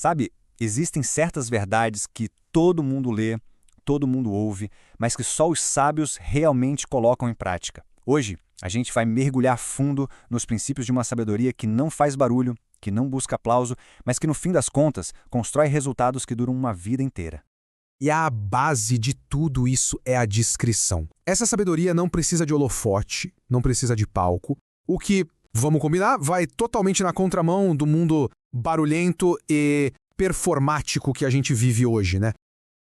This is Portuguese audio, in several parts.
Sabe, existem certas verdades que todo mundo lê, todo mundo ouve, mas que só os sábios realmente colocam em prática. Hoje, a gente vai mergulhar fundo nos princípios de uma sabedoria que não faz barulho, que não busca aplauso, mas que no fim das contas constrói resultados que duram uma vida inteira. E a base de tudo isso é a discrição. Essa sabedoria não precisa de holofote, não precisa de palco, o que, vamos combinar, vai totalmente na contramão do mundo barulhento e performático que a gente vive hoje, né?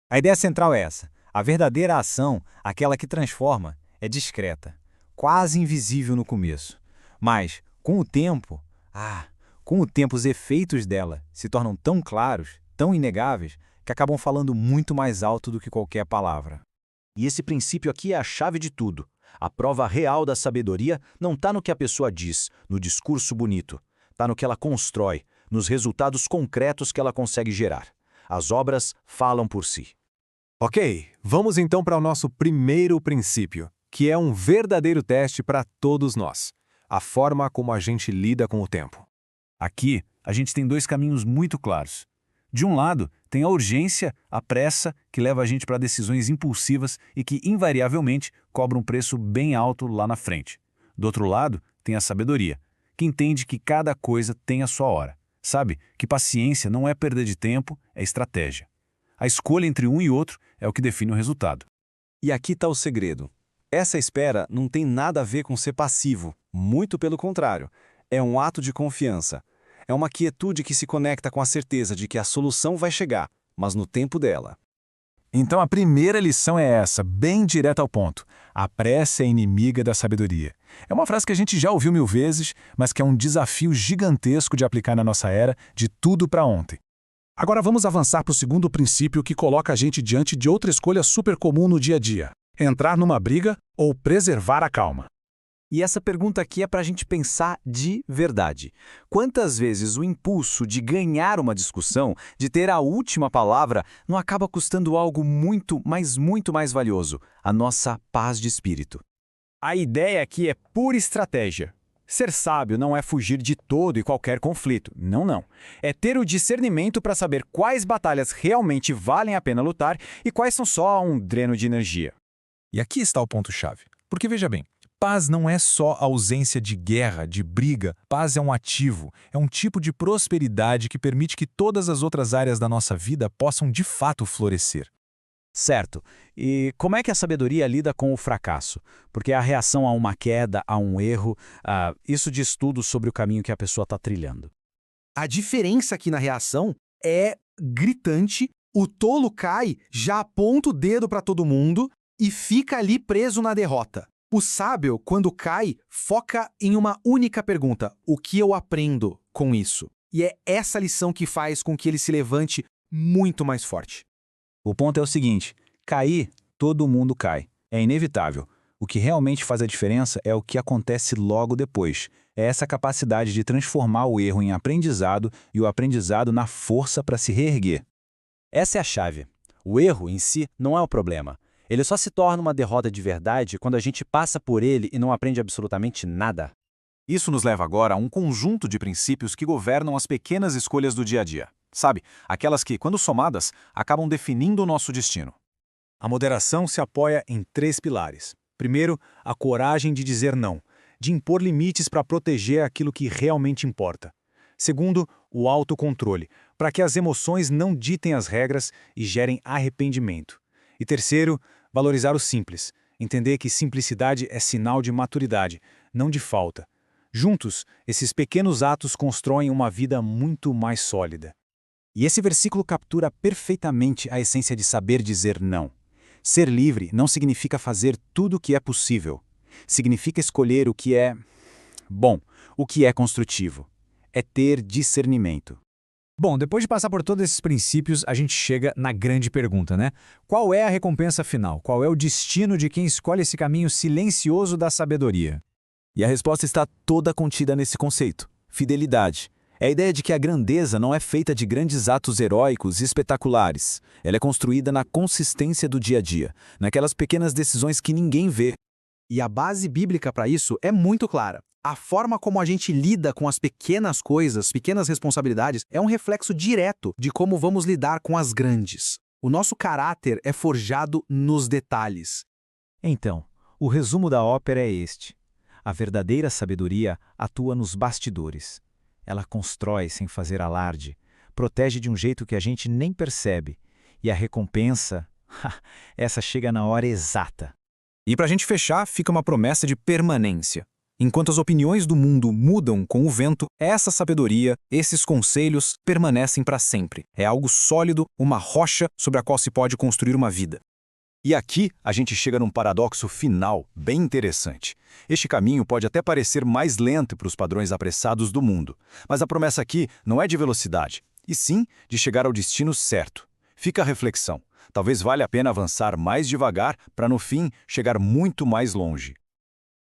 A ideia central é essa. A verdadeira ação, aquela que transforma, é discreta, quase invisível no começo. Mas, com o tempo, os efeitos dela se tornam tão claros, tão inegáveis, que acabam falando muito mais alto do que qualquer palavra. E esse princípio aqui é a chave de tudo. A prova real da sabedoria não está no que a pessoa diz, no discurso bonito. Está no que ela constrói, nos resultados concretos que ela consegue gerar. As obras falam por si. Ok, vamos então para o nosso primeiro princípio, que é um verdadeiro teste para todos nós. A forma como a gente lida com o tempo. Aqui, a gente tem dois caminhos muito claros. De um lado, tem a urgência, a pressa, que leva a gente para decisões impulsivas e que, invariavelmente, cobra um preço bem alto lá na frente. Do outro lado, tem a sabedoria, que entende que cada coisa tem a sua hora. Sabe que paciência não é perda de tempo, é estratégia. A escolha entre um e outro é o que define o resultado. E aqui está o segredo. Essa espera não tem nada a ver com ser passivo, muito pelo contrário. É um ato de confiança. É uma quietude que se conecta com a certeza de que a solução vai chegar, mas no tempo dela. Então a primeira lição é essa, bem direta ao ponto. A pressa é inimiga da sabedoria. É uma frase que a gente já ouviu 1000 vezes, mas que é um desafio gigantesco de aplicar na nossa era, de tudo para ontem. Agora vamos avançar para o segundo princípio que coloca a gente diante de outra escolha super comum no dia a dia. Entrar numa briga ou preservar a calma. E essa pergunta aqui é para a gente pensar de verdade. Quantas vezes o impulso de ganhar uma discussão, de ter a última palavra, não acaba custando algo muito, mas muito mais valioso? A nossa paz de espírito. A ideia aqui é pura estratégia. Ser sábio não é fugir de todo e qualquer conflito. Não. É ter o discernimento para saber quais batalhas realmente valem a pena lutar e quais são só um dreno de energia. E aqui está o ponto-chave. Porque veja bem, paz não é só ausência de guerra, de briga. Paz é um ativo, é um tipo de prosperidade que permite que todas as outras áreas da nossa vida possam de fato florescer. Certo. E como é que a sabedoria lida com o fracasso? Porque a reação a uma queda, a um erro, isso diz tudo sobre o caminho que a pessoa está trilhando. A diferença aqui na reação é gritante. O tolo cai, já aponta o dedo para todo mundo e fica ali preso na derrota. O sábio, quando cai, foca em uma única pergunta: o que eu aprendo com isso? E é essa lição que faz com que ele se levante muito mais forte. O ponto é o seguinte, cair, todo mundo cai. É inevitável. O que realmente faz a diferença é o que acontece logo depois. É essa capacidade de transformar o erro em aprendizado e o aprendizado na força para se reerguer. Essa é a chave. O erro em si não é o problema. Ele só se torna uma derrota de verdade quando a gente passa por ele e não aprende absolutamente nada. Isso nos leva agora a um conjunto de princípios que governam as pequenas escolhas do dia a dia. Sabe, aquelas que, quando somadas, acabam definindo o nosso destino. A moderação se apoia em 3 pilares. Primeiro, a coragem de dizer não, de impor limites para proteger aquilo que realmente importa. Segundo, o autocontrole, para que as emoções não ditem as regras e gerem arrependimento. E terceiro, valorizar o simples, entender que simplicidade é sinal de maturidade, não de falta. Juntos, esses pequenos atos constroem uma vida muito mais sólida. E esse versículo captura perfeitamente a essência de saber dizer não. Ser livre não significa fazer tudo o que é possível. Significa escolher o que é bom, o que é construtivo. É ter discernimento. Bom, depois de passar por todos esses princípios, a gente chega na grande pergunta, né? Qual é a recompensa final? Qual é o destino de quem escolhe esse caminho silencioso da sabedoria? E a resposta está toda contida nesse conceito: fidelidade. É a ideia de que a grandeza não é feita de grandes atos heróicos e espetaculares. Ela é construída na consistência do dia a dia, naquelas pequenas decisões que ninguém vê. E a base bíblica para isso é muito clara. A forma como a gente lida com as pequenas coisas, pequenas responsabilidades, é um reflexo direto de como vamos lidar com as grandes. O nosso caráter é forjado nos detalhes. Então, o resumo da ópera é este. A verdadeira sabedoria atua nos bastidores. Ela constrói sem fazer alarde, protege de um jeito que a gente nem percebe. E a recompensa, essa chega na hora exata. E para a gente fechar, fica uma promessa de permanência. Enquanto as opiniões do mundo mudam com o vento, essa sabedoria, esses conselhos permanecem para sempre. É algo sólido, uma rocha sobre a qual se pode construir uma vida. E aqui a gente chega num paradoxo final bem interessante. Este caminho pode até parecer mais lento para os padrões apressados do mundo, mas a promessa aqui não é de velocidade, e sim de chegar ao destino certo. Fica a reflexão. Talvez valha a pena avançar mais devagar para, no fim, chegar muito mais longe.